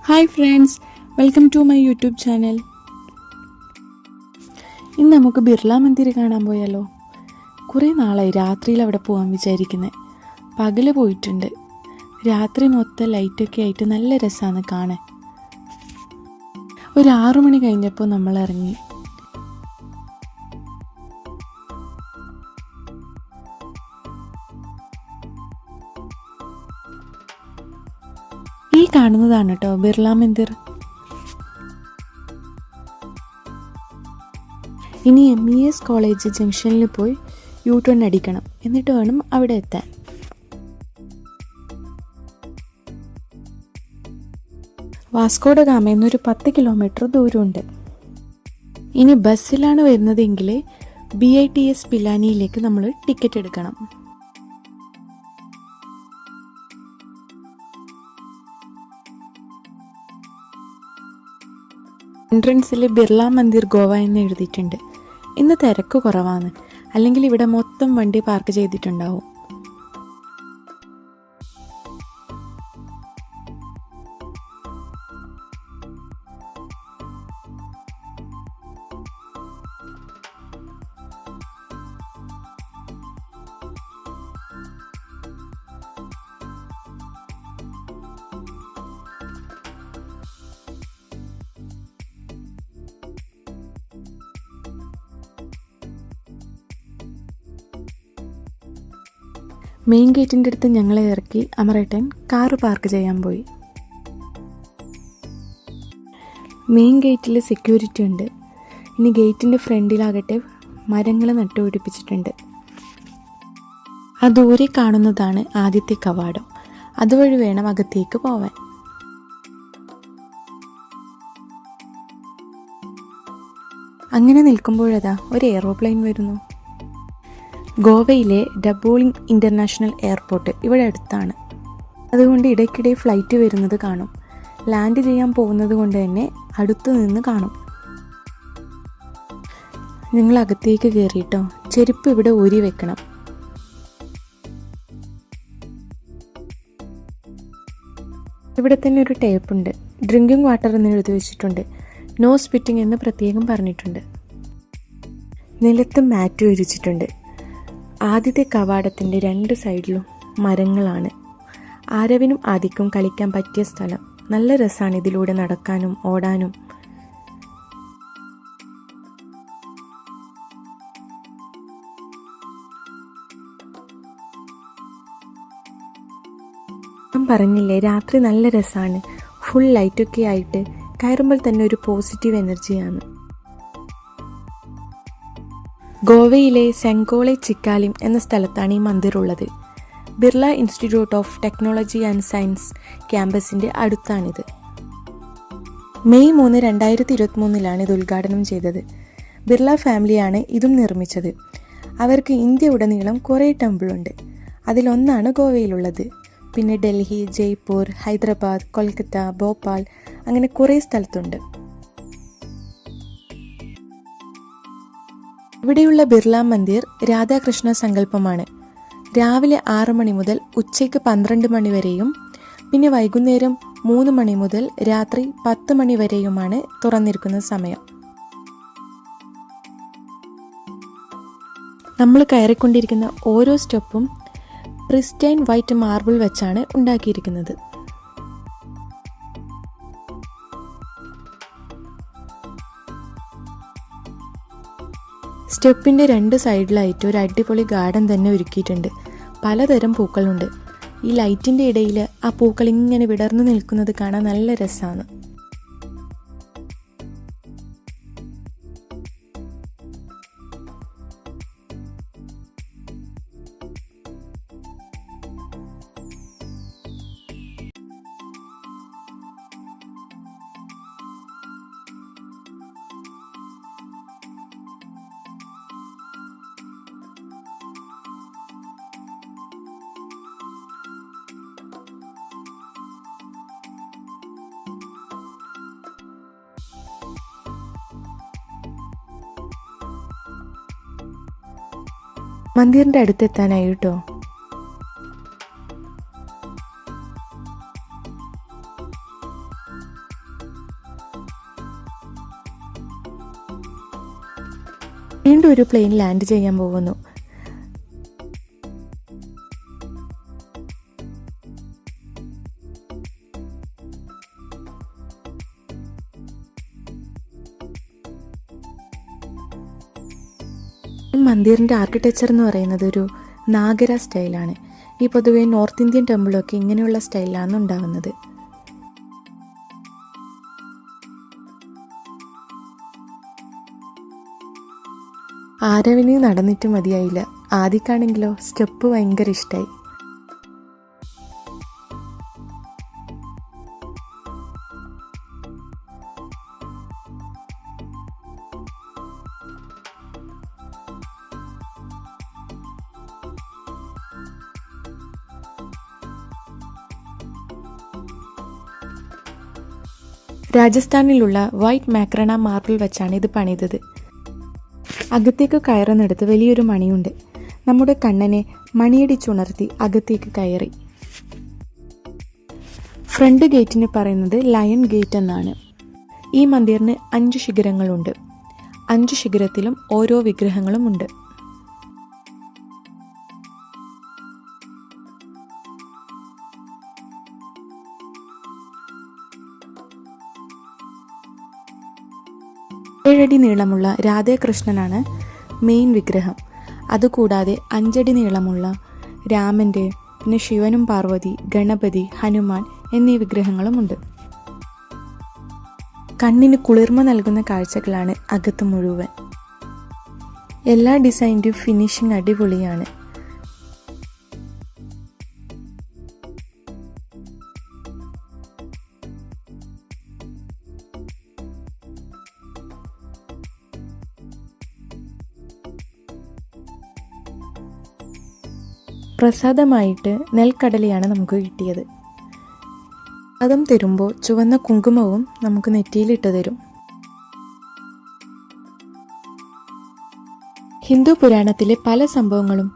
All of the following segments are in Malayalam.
Hi friends, welcome to my YouTube channel. ഇന്ന് നമുക്ക് ബിർള മന്ദിർ കാണാൻ പോയാലോ? കുറേ നാളായി രാത്രിയിൽ അവിടെ പോകാൻ വിചാരിക്കുന്നത്. പകല് പോയിട്ടുണ്ട്. രാത്രി മൊത്തം ലൈറ്റൊക്കെ ആയിട്ട് നല്ല രസമാണ് കാണാൻ. ഒരു 6 മണി കഴിഞ്ഞപ്പോൾ നമ്മൾ ഇറങ്ങി. ഈ കാണുന്നതാണ് കേട്ടോ ബിർള മന്ദിർ. ഇനി MES കോളേജ് ജംഗ്ഷനിൽ പോയി U-turn അടിക്കണം, എന്നിട്ട് വേണം അവിടെ എത്താൻ. വാസ്കോ ഡ ഗാമയിൽ നിന്ന് ഒരു 10 കിലോമീറ്റർ ദൂരമുണ്ട്. ഇനി ബസ്സിലാണ് വരുന്നതെങ്കിൽ BITS പിലാനിയിലേക്ക് നമ്മൾ ടിക്കറ്റ് എടുക്കണം. എൻട്രൻസിൽ ബിർള മന്ദിർ ഗോവ എന്ന് എഴുതിയിട്ടുണ്ട്. ഇന്ന് തിരക്ക് കുറവാണ്, അല്ലെങ്കിൽ ഇവിടെ മൊത്തം വണ്ടി പാർക്ക് ചെയ്തിട്ടുണ്ടാവും. മെയിൻ ഗേറ്റിൻ്റെ അടുത്ത് ഞങ്ങളെ ഇറക്കി അമറേട്ടൻ കാറ് പാർക്ക് ചെയ്യാൻ പോയി. മെയിൻ ഗേറ്റിൽ സെക്യൂരിറ്റി ഉണ്ട്. ഇനി ഗേറ്റിൻ്റെ ഫ്രണ്ടിലാകട്ടെ മരങ്ങൾ നട്ടുപിടിപ്പിച്ചിട്ടുണ്ട്. ആ ദൂരെ കാണുന്നതാണ് ആദ്യത്തെ കവാടം. അതുവഴി വേണം അകത്തേക്ക് പോവാൻ. അങ്ങനെ നിൽക്കുമ്പോഴതാ ഒരു എയ്റോപ്ലെയിൻ വരുന്നു. ഗോവയിലെ ഡബോളിംഗ് ഇൻ്റർനാഷണൽ എയർപോർട്ട് ഇവിടെ അടുത്താണ്. അതുകൊണ്ട് ഇടയ്ക്കിടെ ഫ്ലൈറ്റ് വരുന്നത് കാണും. ലാൻഡ് ചെയ്യാൻ പോകുന്നത് കൊണ്ട് തന്നെ അടുത്തു നിന്ന് കാണും. നിങ്ങൾ അകത്തേക്ക് കയറിയിട്ടോ, ചെരുപ്പ് ഇവിടെ ഊരി വെക്കണം. ഇവിടെ തന്നെ ഒരു ടേപ്പുണ്ട്. ഡ്രിങ്കിങ് വാട്ടർ എന്ന് എഴുതി വെച്ചിട്ടുണ്ട്. നോ സ്പിറ്റിംഗ് എന്ന് പ്രത്യേകം പറഞ്ഞിട്ടുണ്ട്. നിലത്ത് മാറ്റ് വിരിച്ചിട്ടുണ്ട്. ആദ്യത്തെ കവാടത്തിൻ്റെ 2 സൈഡിലും മരങ്ങളാണ്. ആരവിനും ആദിക്കും കളിക്കാൻ പറ്റിയ സ്ഥലം. നല്ല രസമാണ് ഇതിലൂടെ നടക്കാനും ഓടാനും. ഞാൻ പറഞ്ഞില്ലേ, രാത്രി നല്ല രസമാണ്. ഫുൾ ലൈറ്റൊക്കെ ആയിട്ട് കയറുമ്പോൾ തന്നെ ഒരു പോസിറ്റീവ് എനർജിയാണ്. ഗോവയിലെ സെങ്കോളെ ചിക്കാലിം എന്ന സ്ഥലത്താണ് ഈ മന്ദിർ ഉള്ളത്. Birla institute of technology and science ക്യാമ്പസിൻ്റെ അടുത്താണിത്. മെയ് 3, 2023 ഇത് ഉദ്ഘാടനം ചെയ്തത്. ബിർള ഫാമിലിയാണ് ഇതും നിർമ്മിച്ചത്. അവർക്ക് ഇന്ത്യ ഉടനീളം കുറേ ടെമ്പിളുണ്ട്. അതിലൊന്നാണ് ഗോവയിലുള്ളത്. പിന്നെ ഡൽഹി, ജയ്പൂർ, ഹൈദരാബാദ്, കൊൽക്കത്ത, ഭോപ്പാൽ അങ്ങനെ കുറേ സ്ഥലത്തുണ്ട്. ഇവിടെയുള്ള ബിർള മന്ദിർ രാധാകൃഷ്ണ സങ്കല്പമാണ്. രാവിലെ 6 മണി മുതൽ ഉച്ചയ്ക്ക് 12 മണി വരെയും പിന്നെ വൈകുന്നേരം 3 മണി മുതൽ രാത്രി 10 മണി വരെയുമാണ് തുറന്നിരിക്കുന്ന സമയം. നമ്മൾ കയറിക്കൊണ്ടിരിക്കുന്ന ഓരോ സ്റ്റെപ്പും പ്രിസ്റ്റൈൻ വൈറ്റ് മാർബിൾ വെച്ചാണ് ഉണ്ടാക്കിയിരിക്കുന്നത്. സ്റ്റെപ്പിൻ്റെ 2 സൈഡിലായിട്ട് ഒരു അടിപൊളി ഗാർഡൻ തന്നെ ഒരുക്കിയിട്ടുണ്ട്. പലതരം പൂക്കളുണ്ട്. ഈ ലൈറ്റിൻ്റെ ഇടയിൽ ആ പൂക്കൾ ഇങ്ങനെ വിടർന്നു നിൽക്കുന്നത് കാണാൻ നല്ല രസമാണ്. മന്ദിറിൻ്റെ അടുത്തെത്താനായി കേട്ടോ. വീണ്ടും ഒരു പ്ലെയിൻ ലാൻഡ് ചെയ്യാൻ പോകുന്നു. മന്ദിറിൻ്റെ ആർക്കിടെക്ചർ എന്ന് പറയുന്നത് ഒരു നാഗര സ്റ്റൈലാണ്. ഈ പൊതുവെ നോർത്ത് ഇന്ത്യൻ ടെമ്പിളൊക്കെ ഇങ്ങനെയുള്ള സ്റ്റൈലാണ് ഉണ്ടാകുന്നത്. ആരവിന് നടന്നിട്ട് മതിയായില്ല. ആദ്യക്കാണെങ്കിലോ സ്റ്റെപ്പ് ഭയങ്കര ഇഷ്ടമായി. രാജസ്ഥാനിലുള്ള വൈറ്റ് മാക്രണ മാർബിൾ വെച്ചാണ് ഇത് പണിതത്. അകത്തേക്ക് കയറുന്നിടത്ത് വലിയൊരു മണിയുണ്ട്. നമ്മുടെ കണ്ണനെ മണിയടിച്ചുണർത്തി അകത്തേക്ക് കയറി. ഫ്രണ്ട് ഗേറ്റിന് പറയുന്നത് ലയൺ ഗേറ്റ് എന്നാണ്. ഈ മന്ദിറിന് 5 ശിഖരങ്ങളുണ്ട്. 5 ശിഖരത്തിലും ഓരോ വിഗ്രഹങ്ങളും ഉണ്ട്. ഏഴടി നീളമുള്ള രാധാകൃഷ്ണനാണ് മെയിൻ വിഗ്രഹം. അതുകൂടാതെ 5 അടി നീളമുള്ള രാമൻ്റെ, പിന്നെ ശിവനും പാർവതി, ഗണപതി, ഹനുമാൻ എന്നീ വിഗ്രഹങ്ങളുമുണ്ട്. കണ്ണിന് കുളിർമ നൽകുന്ന കാഴ്ചകളാണ് അകത്ത് മുഴുവൻ. എല്ലാ ഡിസൈൻ്റെയും ഫിനിഷിംഗ് അടിപൊളിയാണ്. പ്രസാദമായിട്ട് നെൽക്കടലയാണ് നമുക്ക് കിട്ടിയത്. അതും തരുമ്പോൾ ചുവന്ന കുങ്കുമവും നമുക്ക് നെറ്റിയിലിട്ട് തരും. ഹിന്ദു പുരാണത്തിലെ പല സംഭവങ്ങളും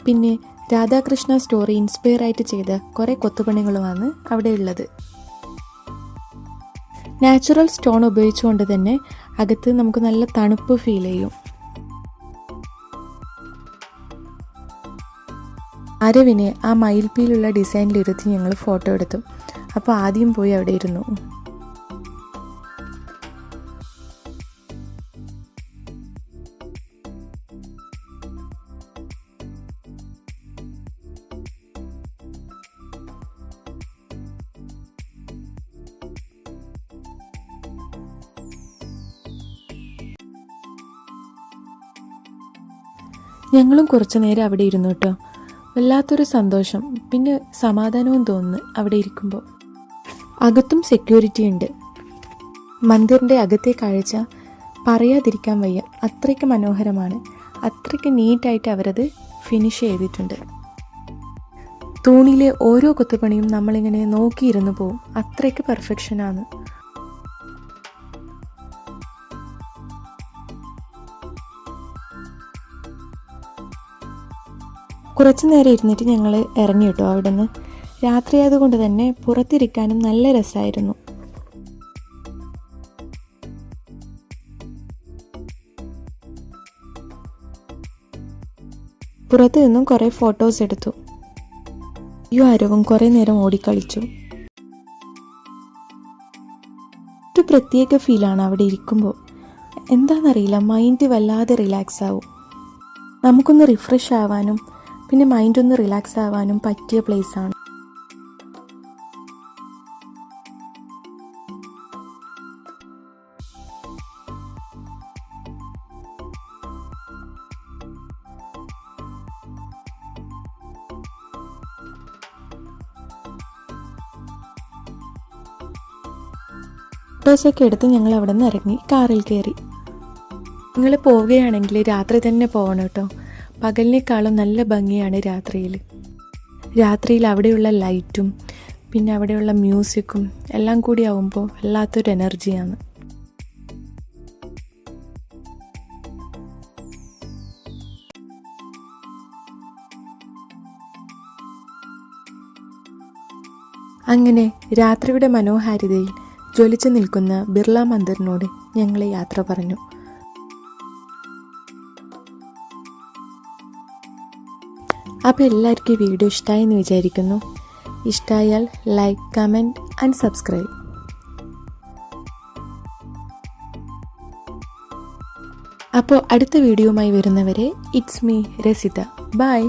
പിന്നെ രാധാകൃഷ്ണ സ്റ്റോറി ഇൻസ്പയർ ആയിട്ട് ചെയ്ത കുറേ കൊത്തുപണികളുമാണ് അവിടെ ഉള്ളത്. നാച്ചുറൽ സ്റ്റോൺ ഉപയോഗിച്ചുകൊണ്ട് തന്നെ അകത്ത് നമുക്ക് നല്ല തണുപ്പ് ഫീൽ ചെയ്യും. അരവിനെ ആ മയിൽപ്പീലുള്ള ഡിസൈനിലിരുത്തി ഞങ്ങൾ ഫോട്ടോ എടുത്തു. അപ്പോൾ ആദ്യം പോയി അവിടെ ഇരുന്നു. ഞങ്ങളും കുറച്ചു നേരം അവിടെ ഇരുന്നു കേട്ടോ. വല്ലാത്തൊരു സന്തോഷം, പിന്നെ സമാധാനവും തോന്നുന്നു അവിടെ ഇരിക്കുമ്പോൾ. അകത്തും സെക്യൂരിറ്റി ഉണ്ട്. മന്ദിറിൻ്റെ അകത്തെ കാഴ്ച പറയാതിരിക്കാൻ വയ്യ. അത്രയ്ക്ക് മനോഹരമാണ്. അത്രയ്ക്ക് നീറ്റായിട്ട് അവരത് ഫിനിഷ് ചെയ്തിട്ടുണ്ട്. തൂണിലെ ഓരോ കൊത്തുപണിയും നമ്മളിങ്ങനെ നോക്കിയിരുന്നു പോവും. അത്രയ്ക്ക് പെർഫെക്ഷനാണ്. കുറച്ചു നേരം ഇരുന്നിട്ട് ഞങ്ങൾ ഇറങ്ങി കേട്ടോ അവിടെ നിന്ന്. രാത്രിയായതുകൊണ്ട് തന്നെ പുറത്തിരിക്കാനും നല്ല രസമായിരുന്നു. പുറത്തു നിന്നും കുറേ ഫോട്ടോസ് എടുത്തു. ഈ ആരവും കുറേ നേരം ഓടിക്കളിച്ചു. ഒരു പ്രത്യേക ഫീലാണ് അവിടെ ഇരിക്കുമ്പോൾ. എന്താണെന്നറിയില്ല, മൈൻഡ് വല്ലാതെ റിലാക്സ് ആവും. നമുക്കൊന്ന് റിഫ്രഷ് ആവാനും പിന്നെ മൈൻഡൊന്ന് റിലാക്സ് ആവാനും പറ്റിയ പ്ലേസാണ്. ഫോട്ടോസൊക്കെ എടുത്ത് ഞങ്ങൾ അവിടെ നിന്ന് ഇറങ്ങി കാറിൽ കയറി. നിങ്ങൾ പോവുകയാണെങ്കിൽ രാത്രി തന്നെ പോകണം കേട്ടോ. പകലിനേക്കാളും നല്ല ഭംഗിയാണ് രാത്രിയിൽ. രാത്രിയിൽ അവിടെയുള്ള ലൈറ്റും പിന്നെ അവിടെയുള്ള മ്യൂസിക്കും എല്ലാം കൂടി ആവുമ്പോൾ വല്ലാത്തൊരു എനർജിയാണ്. അങ്ങനെ രാത്രിയുടെ മനോഹാരിതയിൽ ജ്വലിച്ചു നിൽക്കുന്ന ബിർള മന്ദിറിനോട് ഞങ്ങൾ യാത്ര പറഞ്ഞു. അപ്പോൾ എല്ലാവർക്കും ഈ വീഡിയോ ഇഷ്ടമായി എന്ന് വിചാരിക്കുന്നു. ഇഷ്ടമായാൽ ലൈക്ക്, കമൻറ്റ് ആൻഡ് സബ്സ്ക്രൈബ്. അപ്പോൾ അടുത്ത വീഡിയോയുമായി വരുന്നവരെ ഇറ്റ്സ് മീ രസിത. ബൈ.